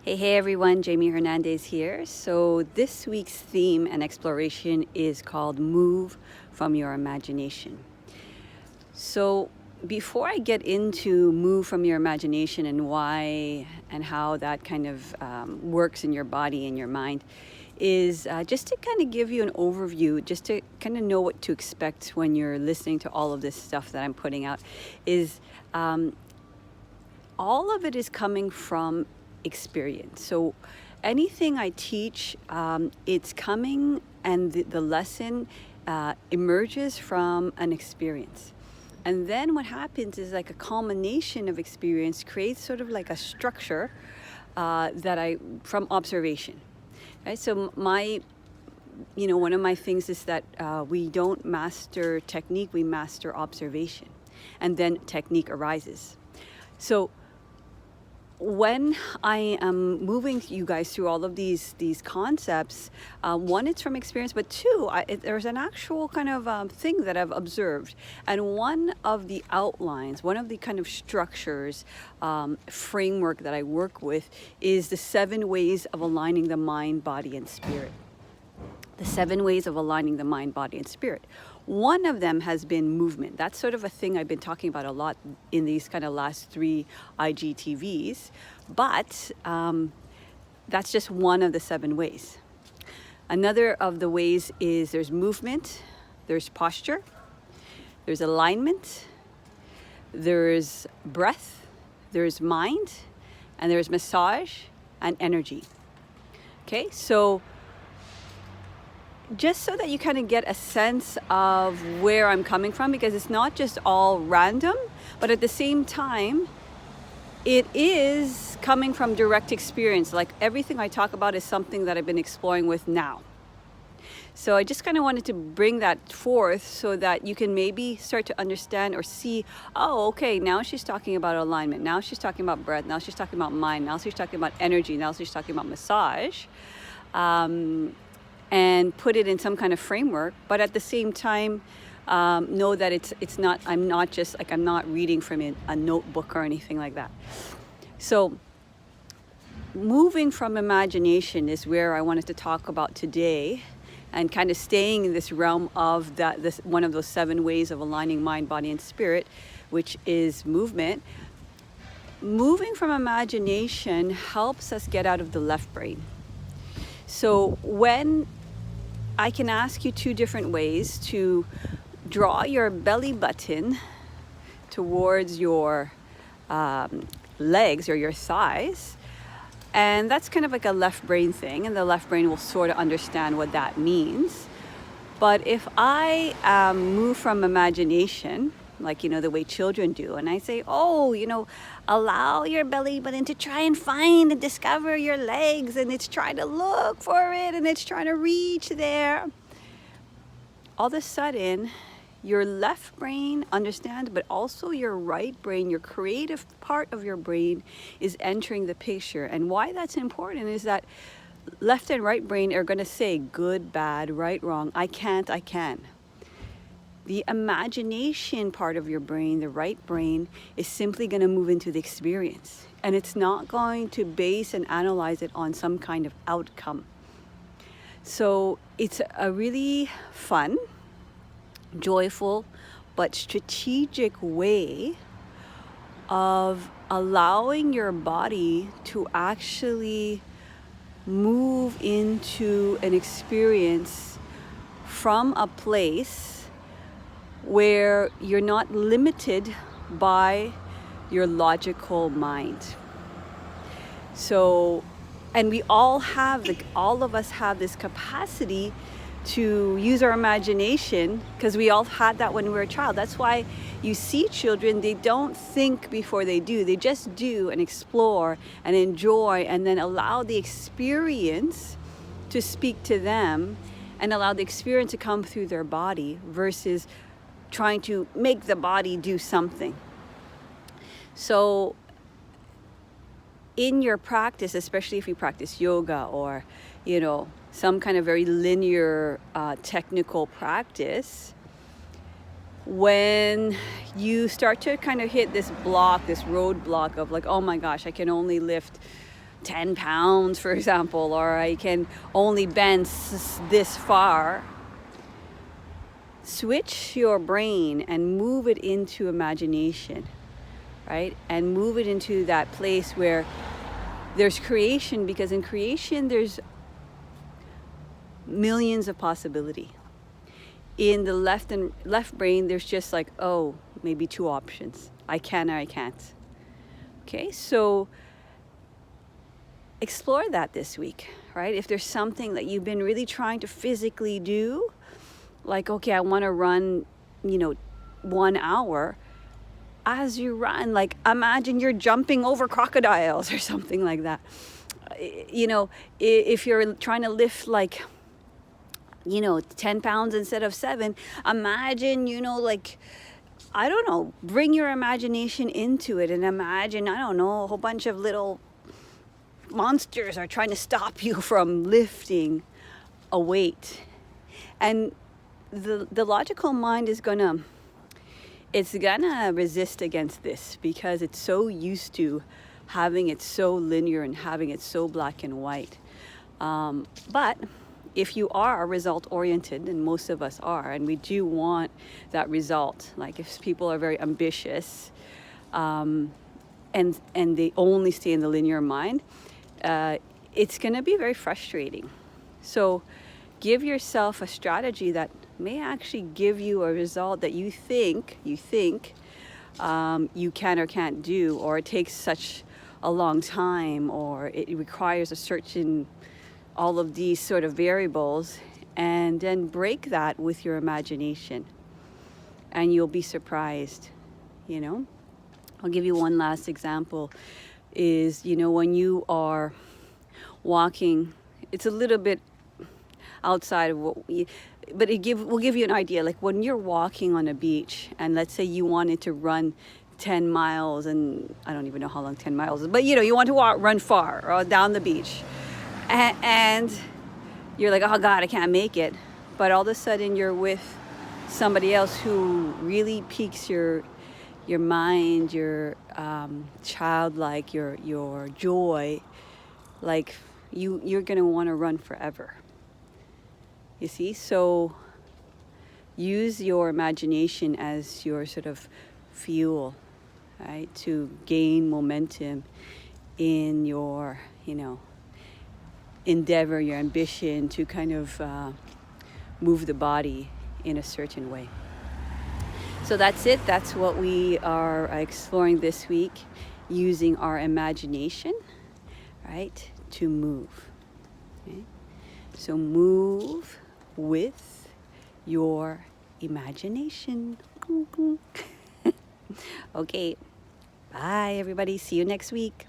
Hey everyone, Jayme Hernandez here. So this week's theme and exploration is called Move from Your Imagination. So before I get into Move from Your Imagination and why and how that kind of works in your body and your mind, is just to kind of give you an overview, just to kind of know what to expect when you're listening to all of this stuff that I'm putting out, is all of it is coming from experience. So anything I teach, it's coming and the lesson emerges from an experience. And then what happens is like a culmination of experience creates sort of like a structure from observation. Right? So one of my things is that we don't master technique, we master observation. And then technique arises. So when I am moving you guys through all of these concepts, one, it's from experience, but two, there's an actual kind of thing that I've observed. And one of the outlines, one of the kind of structures, framework that I work with is the 7 ways of aligning the mind, body, and spirit. The 7 ways of aligning the mind, body, and spirit. One of them has been movement. That's sort of a thing I've been talking about a lot in these kind of last 3 IGTVs, but that's just one of the 7 ways. Another of the ways is there's movement, there's posture, there's alignment, there's breath, there's mind, and there's massage and energy. Okay, so just so that you kind of get a sense of where I'm coming from, because it's not just all random, but at the same time, it is coming from direct experience. Like everything I talk about is something that I've been exploring with now. So I just kind of wanted to bring that forth so that you can maybe start to understand or see, oh, okay, now she's talking about alignment. Now she's talking about breath. Now she's talking about mind. Now she's talking about energy. Now she's talking about massage. And put it in some kind of framework, but at the same time, know that it's not. I'm not reading from a notebook or anything like that. So, moving from imagination is where I wanted to talk about today, and kind of staying in this realm of this one of those 7 ways of aligning mind, body, and spirit, which is movement. Moving from imagination helps us get out of the left brain. So when I can ask you 2 different ways to draw your belly button towards your legs or your thighs. And that's kind of like a left brain thing, and the left brain will sort of understand what that means. But if I move from imagination, like, the way children do, and I say, allow your belly button to try and find and discover your legs, and it's trying to look for it, and it's trying to reach there. All of a sudden, your left brain understands, but also your right brain, your creative part of your brain, is entering the picture. And why that's important is that left and right brain are going to say good, bad, right, wrong, I can't, I can. The imagination part of your brain, the right brain, is simply going to move into the experience. And it's not going to base and analyze it on some kind of outcome. So it's a really fun, joyful, but strategic way of allowing your body to actually move into an experience from a place where you're not limited by your logical mind. So, and we all of us have this capacity to use our imagination, because we all had that when we were a child. That's why you see children, they don't think before they do. They just do and explore and enjoy, and then allow the experience to speak to them and allow the experience to come through their body versus trying to make the body do something. So in your practice, especially if you practice yoga or, some kind of very linear technical practice, when you start to kind of hit this roadblock of like, oh my gosh, I can only lift 10 pounds, for example, or I can only bend this far. Switch your brain and move it into imagination, right? And move it into that place where there's creation, because in creation there's millions of possibility. In the left brain, there's just like, oh, maybe 2 options. I can or I can't. Okay, so explore that this week, right? If there's something that you've been really trying to physically do, like, okay, I want to run, 1 hour. As you run, like, imagine you're jumping over crocodiles or something like that. If you're trying to lift, like, 10 pounds instead of 7, imagine, I don't know, bring your imagination into it and imagine, I don't know, a whole bunch of little monsters are trying to stop you from lifting a weight. And the logical mind is gonna resist against this, because it's so used to having it so linear and having it so black and white. But if you are result oriented, and most of us are, and we do want that result, like if people are very ambitious, and they only stay in the linear mind, it's going to be very frustrating. So give yourself a strategy that may actually give you a result that you think you can or can't do, or it takes such a long time, or it requires a certain, all of these sort of variables, and then break that with your imagination, and you'll be surprised. I'll give you one last example. Is, when you are walking, it's a little bit outside of what but will give you an idea. Like when you're walking on a beach, and let's say you wanted to run 10 miles, and I don't even know how long 10 miles is, but you want to run far or down the beach, and you're like, oh God, I can't make it. But all of a sudden you're with somebody else who really piques your mind, your childlike, your joy. Like you're gonna want to run forever. You see, so use your imagination as your sort of fuel, right, to gain momentum in your, endeavor, your ambition to kind of move the body in a certain way. So that's it. That's what we are exploring this week, using our imagination, right, to move. Okay? So move with your imagination. Okay. Bye, everybody. See you next week.